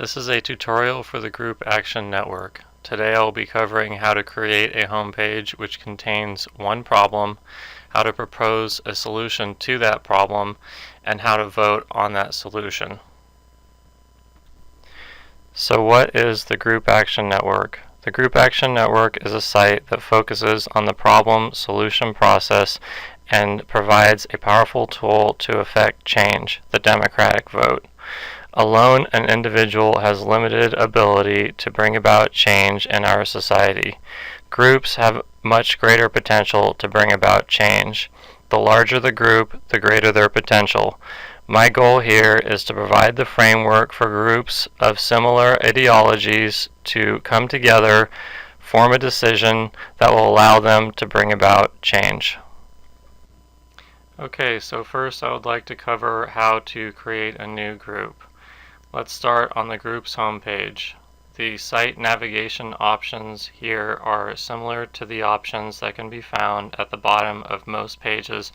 This is a tutorial for the Group Action Network. Today I will be covering how to create a homepage which contains one problem, how to propose a solution to that problem, and how to vote on that solution. So what is the Group Action Network? The Group Action Network is a site that focuses on the problem-solution process and provides a powerful tool to effect change, the democratic vote. Alone, an individual has limited ability to bring about change in our society. Groups have much greater potential to bring about change. The larger the group, the greater their potential. My goal here is to provide the framework for groups of similar ideologies to come together, form a decision that will allow them to bring about change. Okay, so first I would like to cover how to create a new group. Let's start on the group's homepage. The site navigation options here are similar to the options that can be found at the bottom of most pages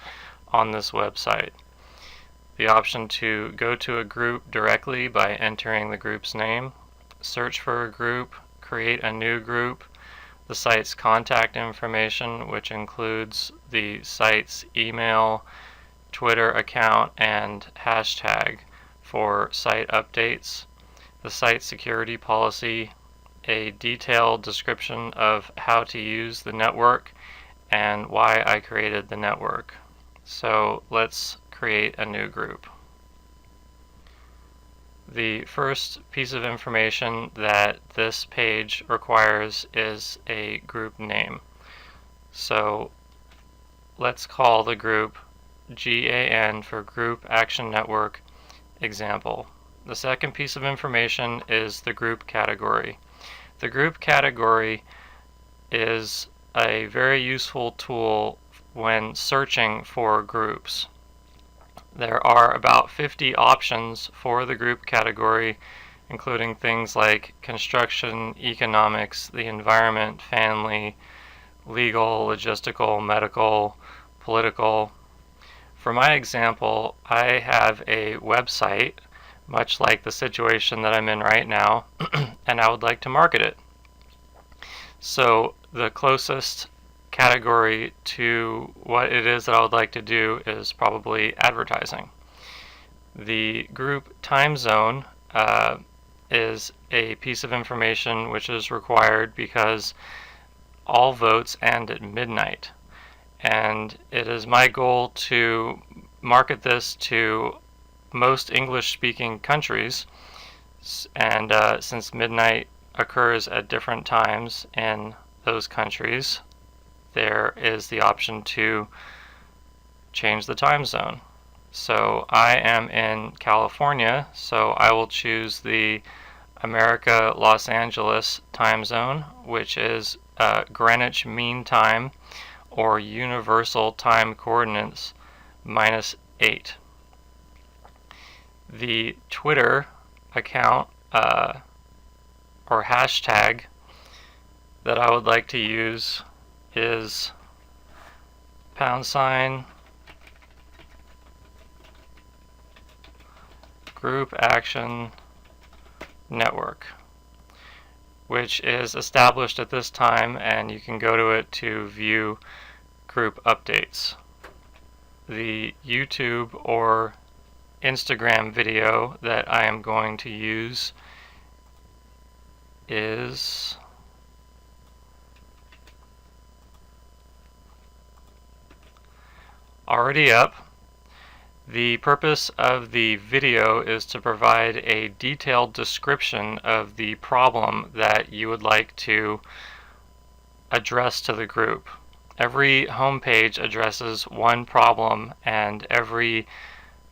on this website. The option to go to a group directly by entering the group's name, search for a group, create a new group, the site's contact information, which includes the site's email, Twitter account, and hashtag for site updates, the site security policy, a detailed description of how to use the network, and why I created the network. So let's create a new group. The first piece of information that this page requires is a group name. So let's call the group GAN for Group Action Network Example. The second piece of information is the group category. The group category is a very useful tool when searching for groups. There are about 50 options for the group category, including things like construction, economics, the environment, family, legal, logistical, medical, political. For my example, I have a website, much like the situation that I'm in right now, and I would like to market it. So the closest category to what it is that I would like to do is probably advertising. The group time zone is a piece of information which is required because all votes end at midnight. And it is my goal to market this to most English-speaking countries, and since midnight occurs at different times in those countries, there is the option to change the time zone. So I am in California, so I will choose the America Los Angeles time zone, which is Greenwich Mean Time, or Universal Time Coordinates -8. The Twitter account or hashtag that I would like to use is # Group Action Network, which is established at this time, and you can go to it to view group updates. The YouTube or Instagram video that I am going to use is already up. The purpose of the video is to provide a detailed description of the problem that you would like to address to the group. Every homepage addresses one problem, and every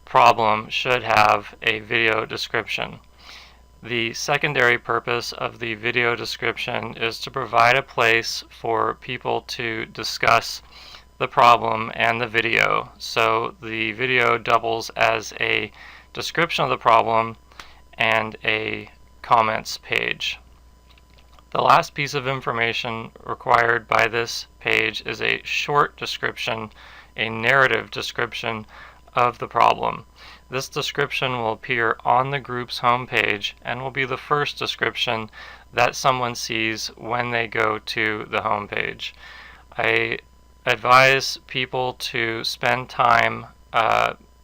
problem should have a video description. The secondary purpose of the video description is to provide a place for people to discuss the problem and the video. So the video doubles as a description of the problem and a comments page. The last piece of information required by this page is a short description, a narrative description of the problem. This description will appear on the group's homepage and will be the first description that someone sees when they go to the homepage. I advise people to spend time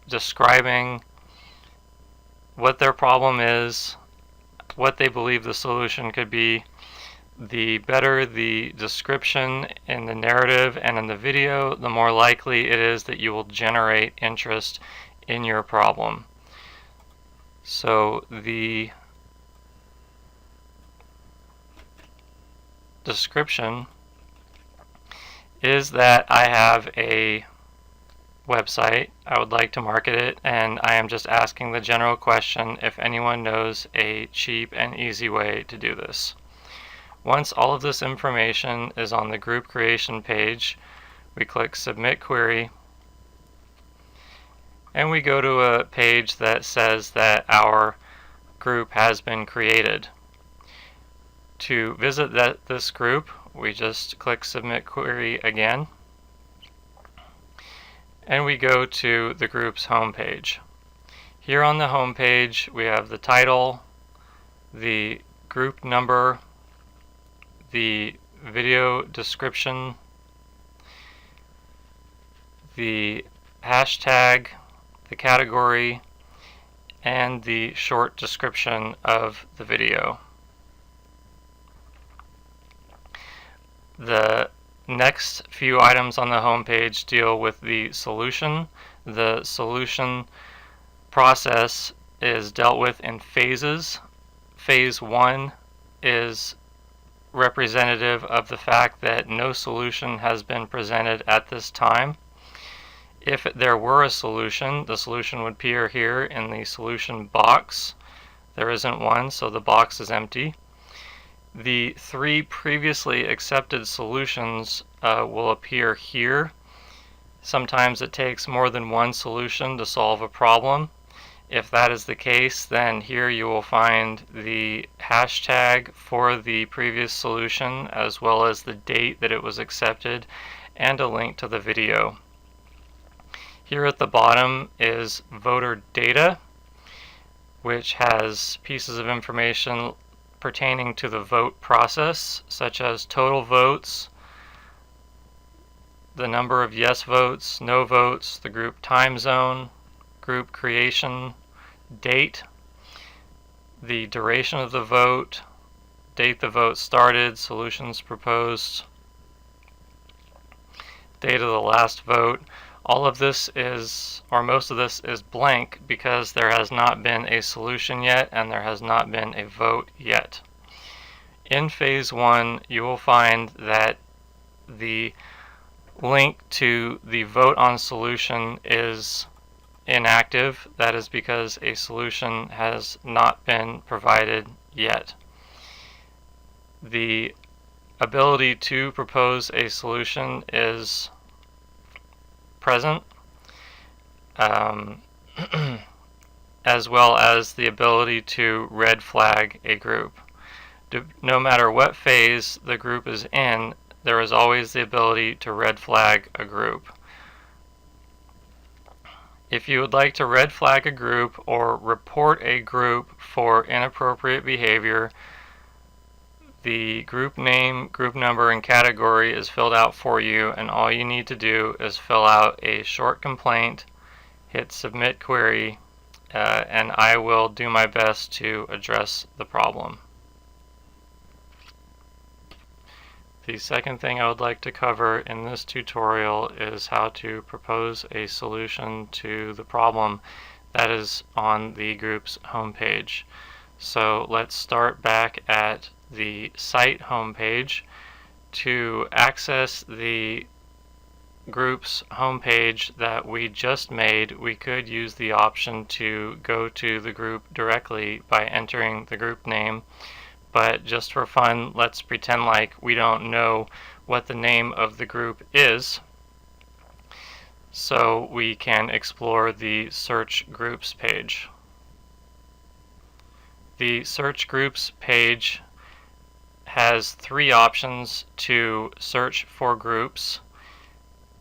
describing what their problem is, what they believe the solution could be. The better the description in the narrative and in the video, the more likely it is that you will generate interest in your problem. So the description is that I have a website, I would like to market it, and I am just asking the general question if anyone knows a cheap and easy way to do this. Once all of this information is on the group creation page, we click Submit Query, and we go to a page that says that our group has been created. To visit this group, we just click Submit Query again, and we go to the group's homepage. Here on the homepage, we have the title, the group number, the video description, the hashtag, the category, and the short description of the video. The next few items on the homepage deal with the solution. The solution process is dealt with in phases. Phase 1 is representative of the fact that no solution has been presented at this time. If there were a solution, the solution would appear here in the solution box. There isn't one, so the box is empty. The 3 previously accepted solutions will appear here. Sometimes it takes more than one solution to solve a problem. If that is the case, then here you will find the hashtag for the previous solution, as well as the date that it was accepted, and a link to the video. Here at the bottom is voter data, which has pieces of information pertaining to the vote process, such as total votes, the number of yes votes, no votes, the group time zone, group creation, date, the duration of the vote, date the vote started, solutions proposed, date of the last vote. All of this is, or most of this is blank because there has not been a solution yet and there has not been a vote yet. In phase 1, you will find that the link to the vote on solution is inactive. That is because a solution has not been provided yet. The ability to propose a solution is present, as well as the ability to red flag a group. No matter what phase the group is in, there is always the ability to red flag a group. If you would like to red flag a group or report a group for inappropriate behavior, the group name, group number, and category is filled out for you, and all you need to do is fill out a short complaint, hit Submit Query, and I will do my best to address the problem. The second thing I would like to cover in this tutorial is how to propose a solution to the problem that is on the group's homepage. So let's start back at the site homepage. To access the group's homepage that we just made, we could use the option to go to the group directly by entering the group name. But just for fun, let's pretend like we don't know what the name of the group is, so we can explore the Search Groups page. The Search Groups page has 3 options to search for groups.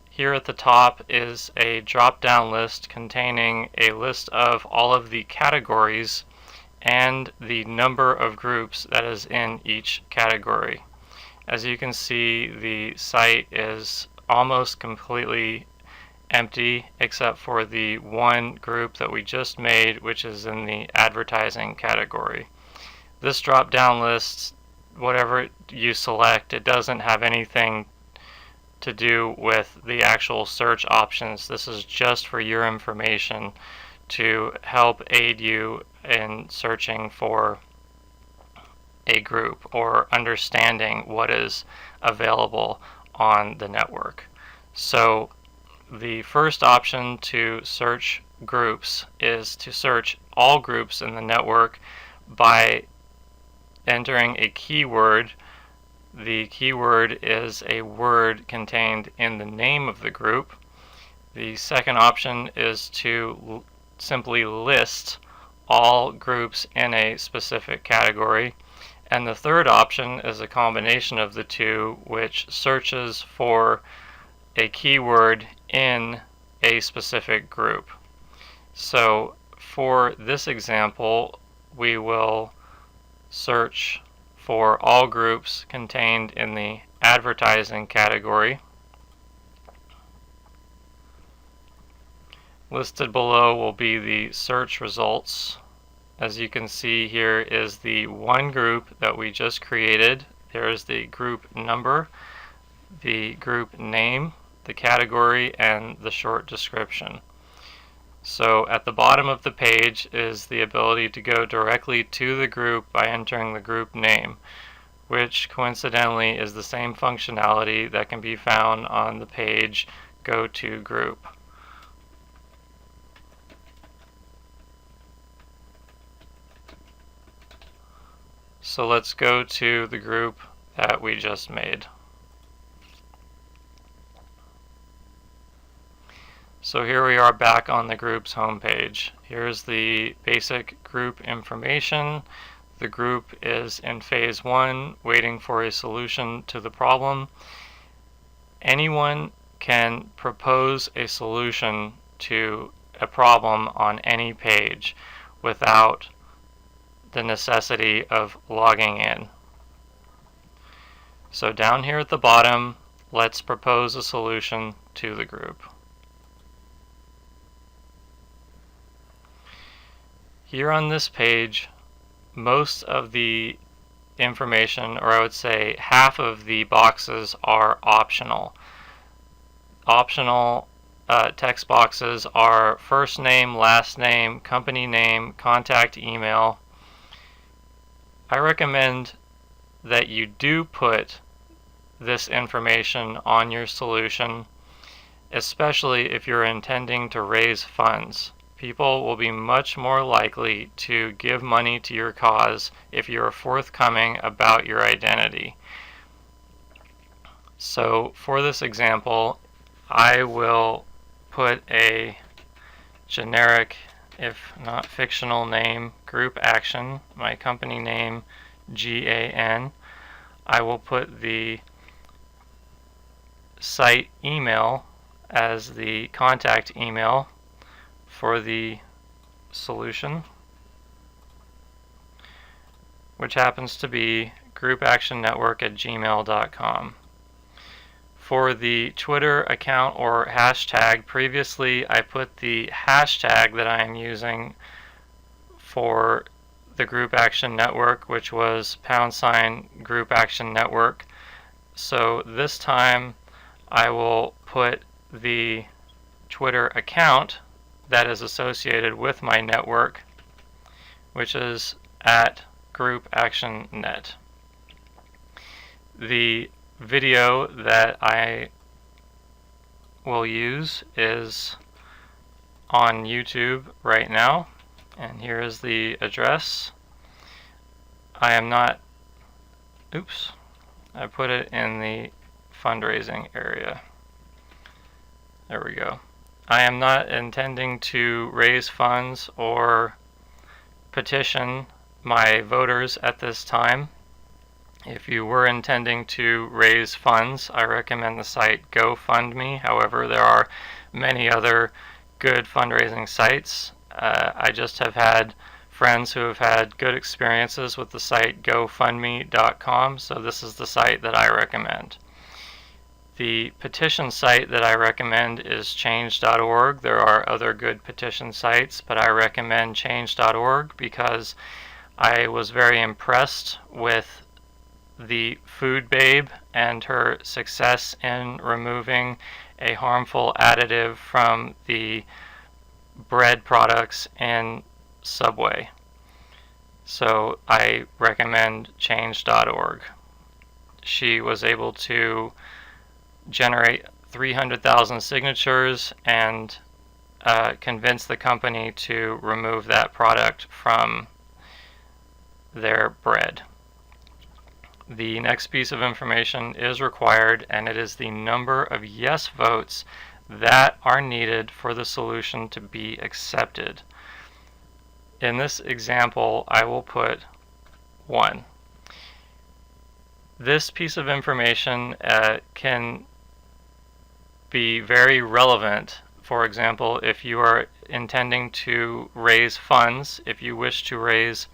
here at the top is a drop-down list containing a list of all of the categories and the number of groups that is in each category. As you can see, the site is almost completely empty except for the one group that we just made, which is in the advertising category. This drop-down list, whatever you select, it doesn't have anything to do with the actual search options. This is just for your information to help aid you in searching for a group or understanding what is available on the network. So the first option to search groups is to search all groups in the network by entering a keyword. The keyword is a word contained in the name of the group. The second option is to simply list all groups in a specific category. And the third option is a combination of the two, which searches for a keyword in a specific group. So for this example, we will search for all groups contained in the advertising category. Listed below will be the search results. As you can see, here is the one group that we just created. There is the group number, the group name, the category, and the short description. So at the bottom of the page is the ability to go directly to the group by entering the group name, which coincidentally is the same functionality that can be found on the page Go to Group. So let's go to the group that we just made. So here we are back on the group's homepage. Here's the basic group information. The group is in phase 1, waiting for a solution to the problem. Anyone can propose a solution to a problem on any page without the necessity of logging in. So down here at the bottom, let's propose a solution to the group. Here on this page, most of the information, or I would say half of the boxes, are optional. Optional text boxes are first name, last name, company name, contact email. I recommend that you do put this information on your solution, especially if you're intending to raise funds. People will be much more likely to give money to your cause if you're forthcoming about your identity. So for this example, I will put a generic, if not fictional, name, Group Action, my company name, GAN. I will put the site email as the contact email for the solution, which happens to be groupactionnetwork@gmail.com. For the Twitter account or hashtag, previously I put the hashtag that I am using for the Group Action Network, which was # Group Action Network. So this time I will put the Twitter account that is associated with my network, which is @GroupActionNet. The video that I will use is on YouTube right now, and here is the address. I am not, oops, I put it in the fundraising area. There we go. I am not intending to raise funds or petition my voters at this time. If you were intending to raise funds, I recommend the site GoFundMe. However, there are many other good fundraising sites. I just have had friends who have had good experiences with the site GoFundMe.com, so this is the site that I recommend. The petition site that I recommend is change.org. There are other good petition sites, but I recommend change.org because I was very impressed with the Food Babe and her success in removing a harmful additive from the bread products in Subway. So I recommend change.org. She was able to generate 300,000 signatures and convince the company to remove that product from their bread. The next piece of information is required, and it is the number of yes votes that are needed for the solution to be accepted. In this example, I will put 1. This piece of information can be very relevant. For example, if you are intending to raise funds, if you wish to raise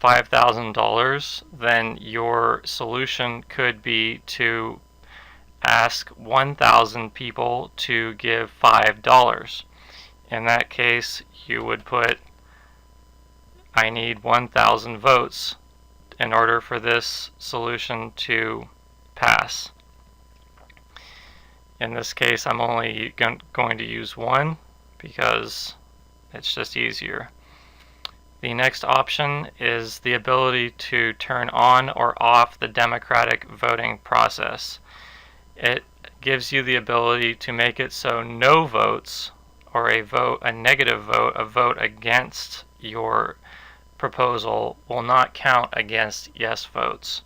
$5,000, then your solution could be to ask 1,000 people to give $5. In that case, you would put, I need 1,000 votes in order for this solution to pass. In this case, I'm only going to use 1 because it's just easier. The next option is the ability to turn on or off the democratic voting process. It gives you the ability to make it so no votes, or a negative vote, a vote against your proposal, will not count against yes votes.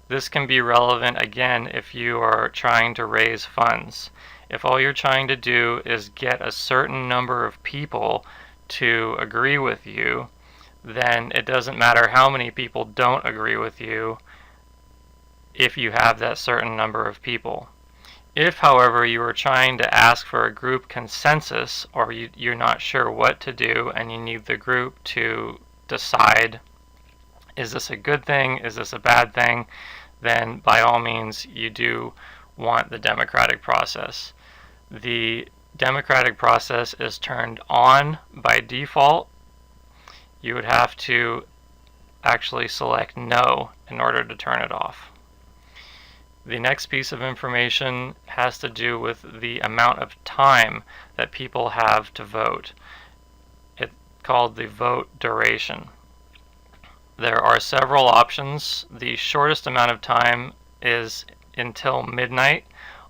This can be relevant again if you are trying to raise funds. If all you're trying to do is get a certain number of people to agree with you, then it doesn't matter how many people don't agree with you if you have that certain number of people. If, however, you are trying to ask for a group consensus, or you're not sure what to do and you need the group to decide, is this a good thing, is this a bad thing, then by all means you do want the democratic process. The democratic process is turned on by default. You would have to actually select no in order to turn it off. The next piece of information has to do with the amount of time that people have to vote. It's called the vote duration. There are several options. The shortest amount of time is until midnight.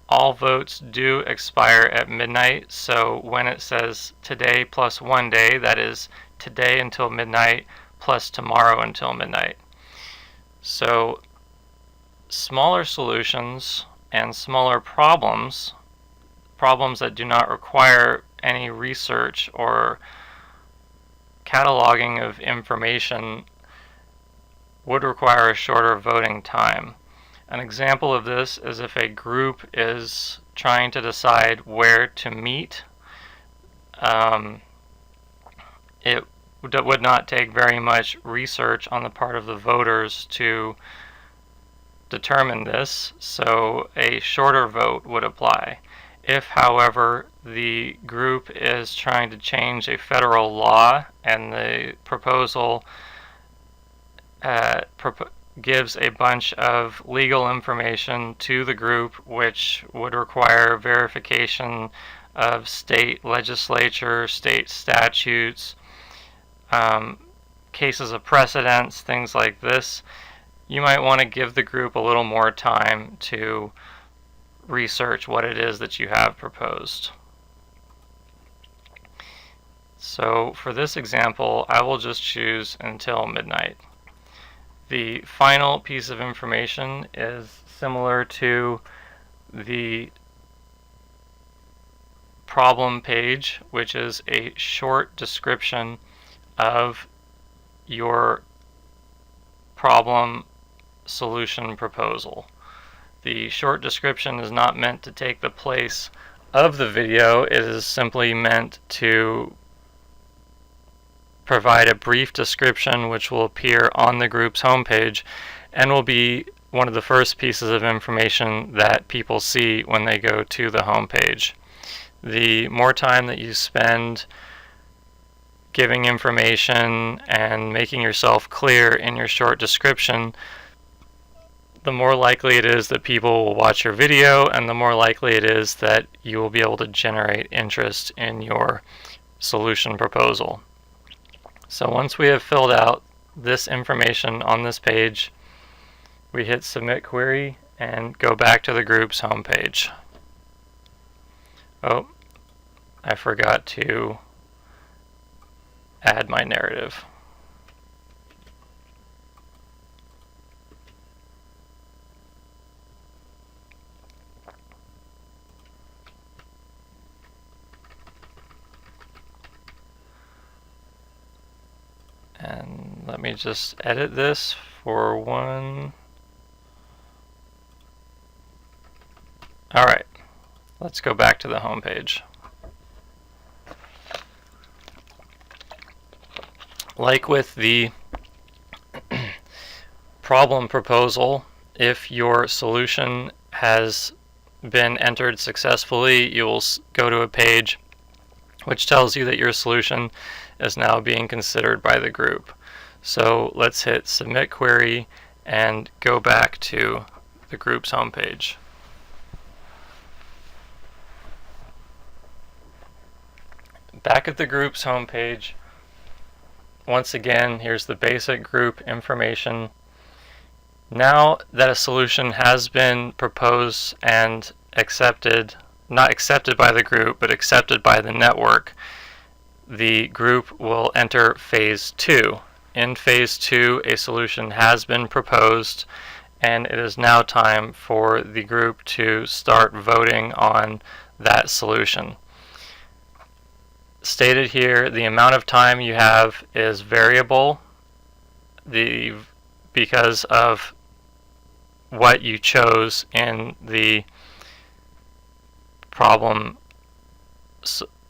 All votes do expire at midnight, so when it says today plus 1 day, that is today until midnight plus tomorrow until midnight. So smaller solutions and smaller problems that do not require any research or cataloging of information, would require a shorter voting time. An example of this is if a group is trying to decide where to meet. It would not take very much research on the part of the voters to determine this, so a shorter vote would apply. If, however, the group is trying to change a federal law and the proposal gives a bunch of legal information to the group, which would require verification of state legislature, state statutes, cases of precedents, things like this, you might want to give the group a little more time to research what it is that you have proposed. So for this example, I will just choose until midnight. The final piece of information is similar to the problem page, which is a short description of your problem solution proposal. The short description is not meant to take the place of the video. It is simply meant to provide a brief description which will appear on the group's homepage and will be one of the first pieces of information that people see when they go to the homepage. The more time that you spend giving information and making yourself clear in your short description, the more likely it is that people will watch your video, and the more likely it is that you will be able to generate interest in your solution proposal. So once we have filled out this information on this page, we hit Submit Query and go back to the group's homepage. Oh, I forgot to add my narrative. And let me just edit this for one. Alright, let's go back to the home page. Like with the problem proposal, if your solution has been entered successfully, you will go to a page which tells you that your solution is now being considered by the group. So let's hit Submit Query and go back to the group's homepage. Back at the group's homepage, once again, here's the basic group information. Now that a solution has been proposed and accepted, not accepted by the group, but accepted by the network, the group will enter Phase 2. In Phase 2, a solution has been proposed, and it is now time for the group to start voting on that solution. Stated here, the amount of time you have is variable because of what you chose in the problem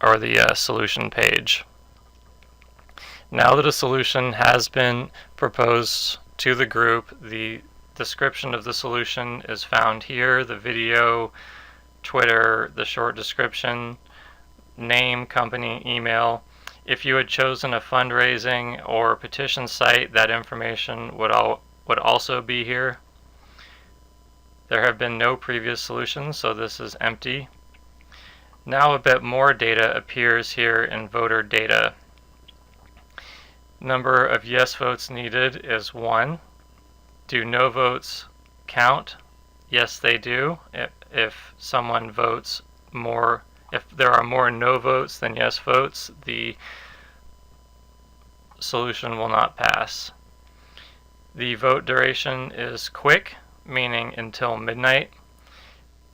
or the solution page. Now that a solution has been proposed to the group, the description of the solution is found here: the video, Twitter, the short description, name, company, email. If you had chosen a fundraising or petition site, that information would also be here. There have been no previous solutions, so this is empty. Now a bit more data appears here in voter data. Number of yes votes needed is 1. Do no votes count? Yes, they do. If someone votes more, if there are more no votes than yes votes, the solution will not pass. The vote duration is quick, meaning until midnight.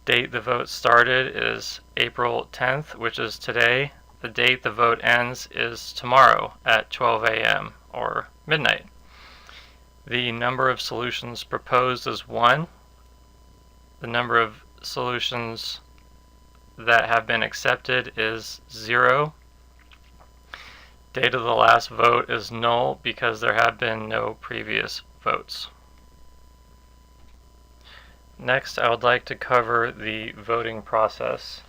Date the vote started is April 10th, which is today. The date the vote ends is tomorrow at 12 a.m. or midnight. The number of solutions proposed is 1. The number of solutions that have been accepted is 0. Date of the last vote is null because there have been no previous votes. Next, I would like to cover the voting process.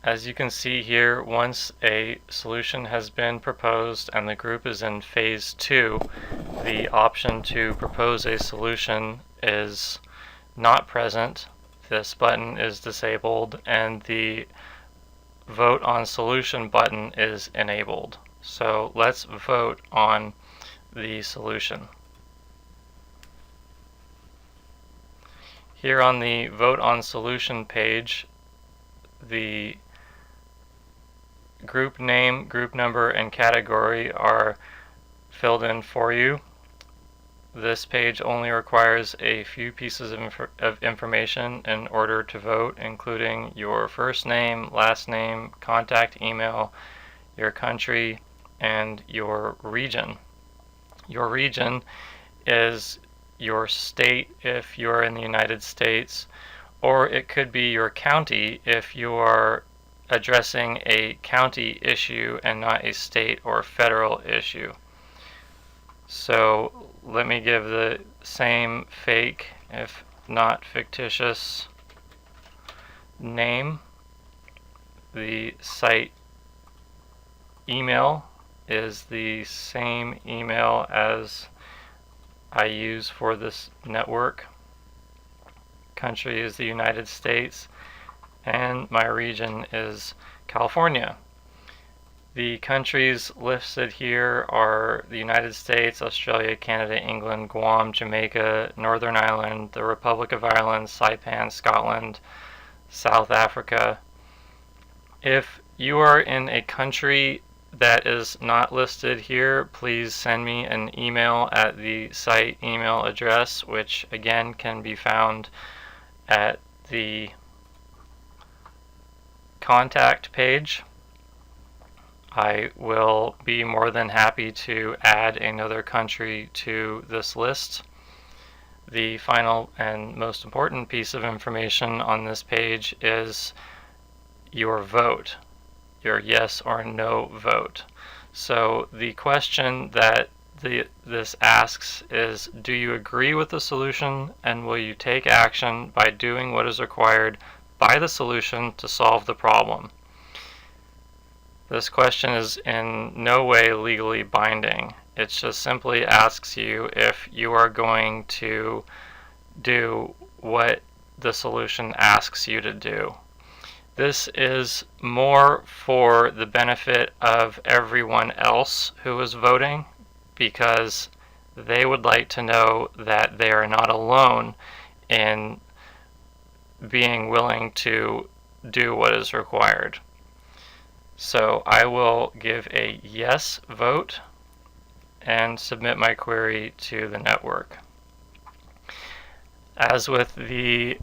As you can see here, once a solution has been proposed and the group is in Phase 2, the option to propose a solution is not present. This button is disabled, and the Vote on Solution button is enabled. So let's vote on the solution. Here on the Vote on Solution page, the group name, group number, and category are filled in for you. This page only requires a few pieces of information in order to vote, including your first name, last name, contact email, your country, and your region. Your region is your state if you're in the United States, or it could be your county if you are addressing a county issue and not a state or federal issue. So let me give the same fake, if not fictitious, name. The site email is the same email as I use for this network. Country is the United States, and my region is California. The countries listed here are the United States, Australia, Canada, England, Guam, Jamaica, Northern Ireland, the Republic of Ireland, Saipan, Scotland, South Africa. If you are in a country that is not listed here, please send me an email at the site email address, which again can be found at the contact page. I will be more than happy to add another country to this list. The final and most important piece of information on this page is your vote, your yes or no vote. So the question that this asks is, do you agree with the solution, and will you take action by doing what is required by the solution to solve the problem? This question is in no way legally binding. It just simply asks you if you are going to do what the solution asks you to do. This is more for the benefit of everyone else who is voting, because they would like to know that they are not alone in being willing to do what is required. So I will give a yes vote and submit my query to the network. As with the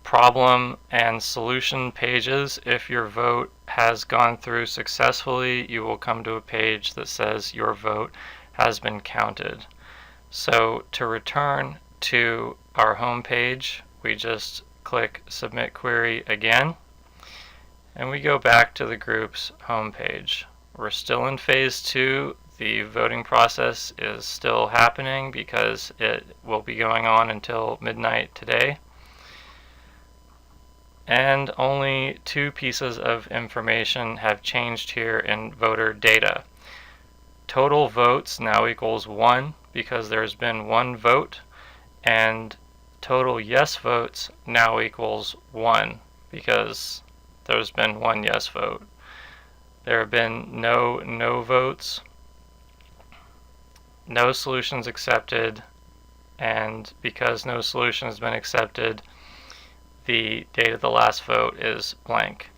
problem and solution pages, if your vote has gone through successfully, you will come to a page that says your vote has been counted. So to return to our home page, we just click Submit Query again, and we go back to the group's home page. We're still in phase 2. The voting process is still happening because it will be going on until midnight today. And only 2 pieces of information have changed here in voter data. Total votes now equals 1 because there's been 1 vote, and total yes votes now equals 1 because there's been 1 yes vote. There have been no votes, no solutions accepted, and because no solution has been accepted, the date of the last vote is blank.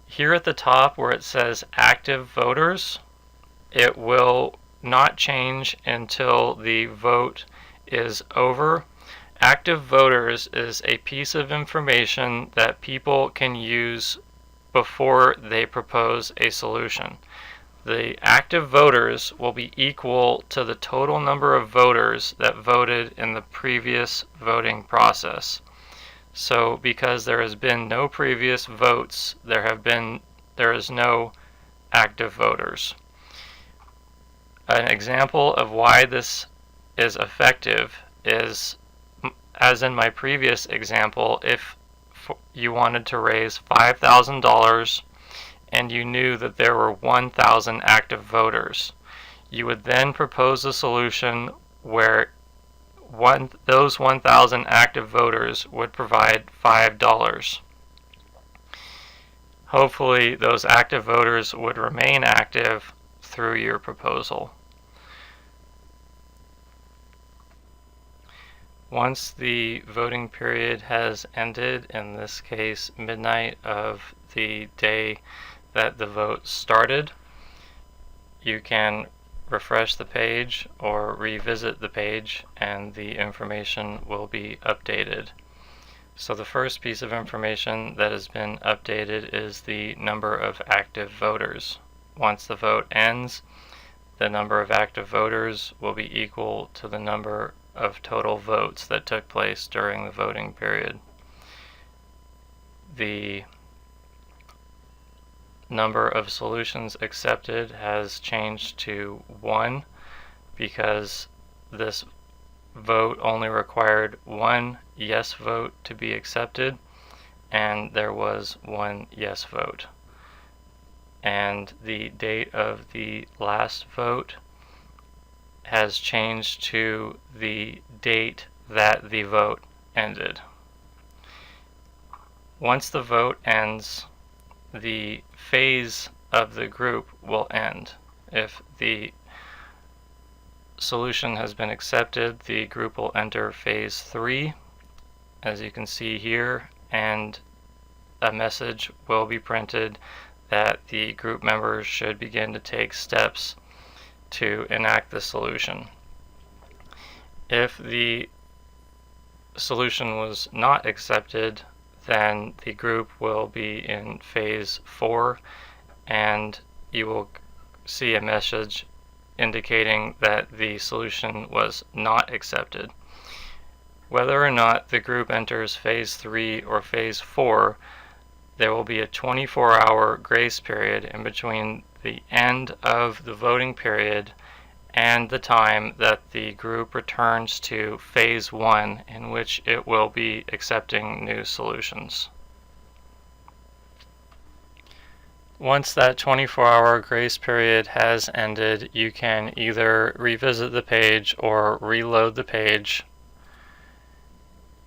Here at the top where it says active voters, it will not change until the vote is over. Active voters is a piece of information that people can use before they propose a solution. The active voters will be equal to the total number of voters that voted in the previous voting process. So because there has been no previous votes, there is no active voters. An example of why this is effective is, as in my previous example, if you wanted to raise $5,000 and you knew that there were 1,000 active voters, you would then propose a solution where those 1,000 active voters would provide $5. Hopefully those active voters would remain active through your proposal. Once the voting period has ended, in this case midnight of the day that the vote started, you can refresh the page or revisit the page and the information will be updated. So the first piece of information that has been updated is the number of active voters. Once the vote ends, the number of active voters will be equal to the number of total votes that took place during the voting period. The number of solutions accepted has changed to 1 because this vote only required 1 yes vote to be accepted, and there was 1 yes vote. And the date of the last vote has changed to the date that the vote ended. Once the vote ends, the phase of the group will end. If the solution has been accepted, the group will enter phase 3, as you can see here, and a message will be printed that the group members should begin to take steps to enact the solution. If the solution was not accepted, then the group will be in phase 4, and you will see a message indicating that the solution was not accepted. Whether or not the group enters phase 3 or phase 4, there will be a 24-hour grace period in between the end of the voting period and the time that the group returns to phase 1, in which it will be accepting new solutions. Once that 24-hour grace period has ended, you can either revisit the page or reload the page,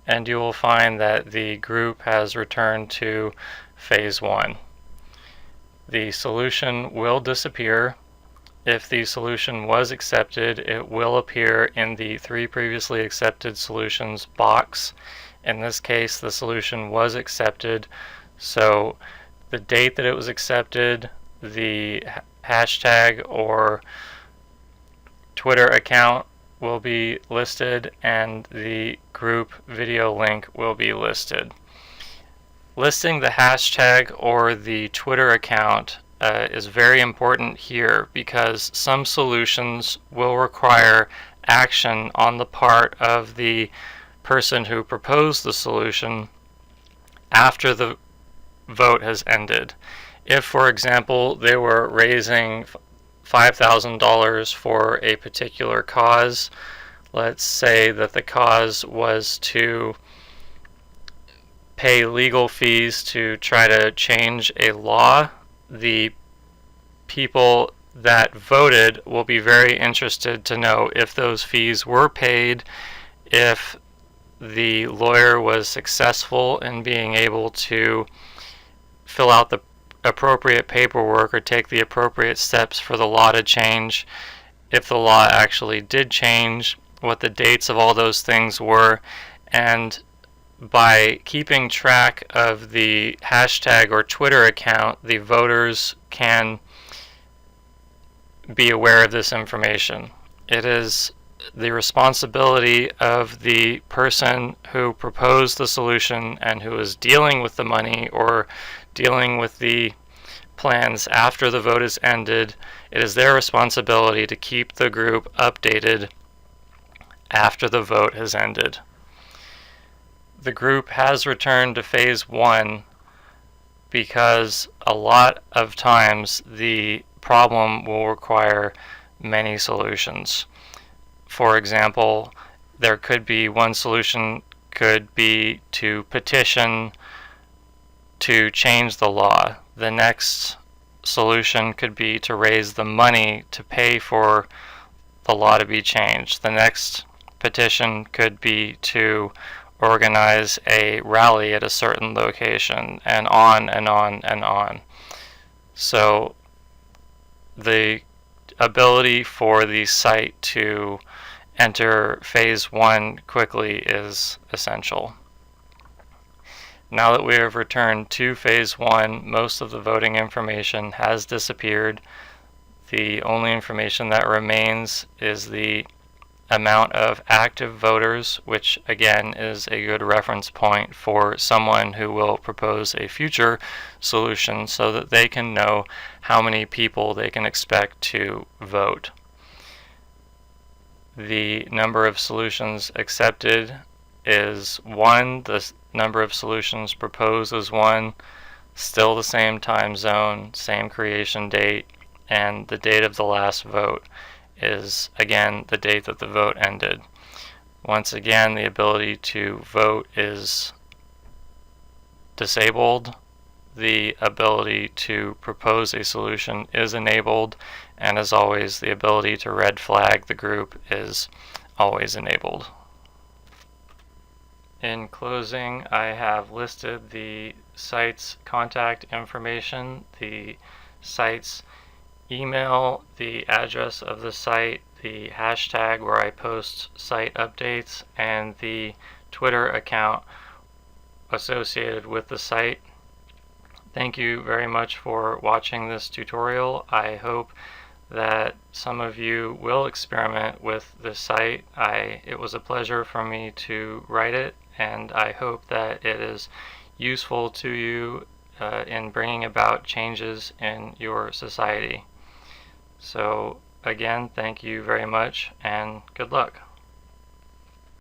and you will find that the group has returned to phase 1. The solution will disappear. If the solution was accepted, it will appear in the 3 previously accepted solutions box. In this case, the solution was accepted, so the date that it was accepted, the hashtag or Twitter account will be listed, and the group video link will be listed. Listing the hashtag or the Twitter account is very important here, because some solutions will require action on the part of the person who proposed the solution after the vote has ended. If, for example, they were raising $5,000 for a particular cause, let's say that the cause was to pay legal fees to try to change a law, the people that voted will be very interested to know if those fees were paid, if the lawyer was successful in being able to fill out the appropriate paperwork or take the appropriate steps for the law to change, if the law actually did change, what the dates of all those things were. And by keeping track of the hashtag or Twitter account, the voters can be aware of this information. It is the responsibility of the person who proposed the solution and who is dealing with the money or dealing with the plans after the vote is ended. It is their responsibility to keep the group updated after the vote has ended. The group has returned to phase 1 because a lot of times the problem will require many solutions. For example, there could be one solution could be to petition to change the law. The next solution could be to raise the money to pay for the law to be changed. The next petition could be to organize a rally at a certain location, and on and on and on. So the ability for the site to enter phase 1 quickly is essential. Now that we have returned to phase 1, most of the voting information has disappeared. The only information that remains is the amount of active voters, which again is a good reference point for someone who will propose a future solution so that they can know how many people they can expect to vote. the number of solutions accepted is 1, the number of solutions proposed is 1, still the same time zone, same creation date, and the date of the last vote is, again, the date that the vote ended. Once again, the ability to vote is disabled. The ability to propose a solution is enabled, and as always, the ability to red flag the group is always enabled. In closing, I have listed the site's contact information, the site's email, the address of the site, the hashtag where I post site updates, and the Twitter account associated with the site. Thank you very much for watching this tutorial. I hope that some of you will experiment with this site. It was a pleasure for me to write it, and I hope that it is useful to you in bringing about changes in your society. So again, thank you very much, and good luck.